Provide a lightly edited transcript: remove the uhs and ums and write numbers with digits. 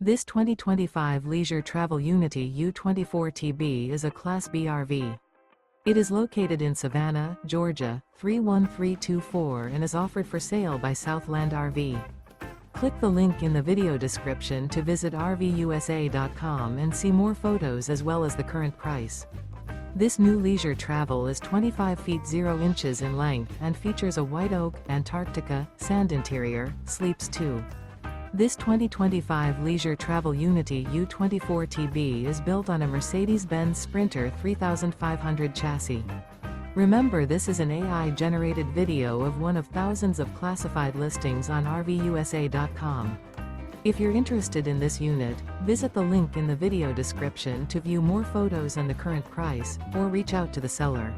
This 2025 Leisure Travel Unity U24TB is a Class B RV. It is located in Savannah, Georgia, 31324 and is offered for sale by Southland RV. Click the link in the video description to visit RVUSA.com and see more photos as well as the current price. This new leisure travel is 25 feet 0 inches in length and features a white oak, Antarctica, sand interior, sleeps 2. This 2025 Leisure Travel Unity U24TB is built on a Mercedes-Benz Sprinter 3500 chassis. Remember, this is an AI-generated video of one of thousands of classified listings on RVUSA.com. If you're interested in this unit, visit the link in the video description to view more photos and the current price, or reach out to the seller.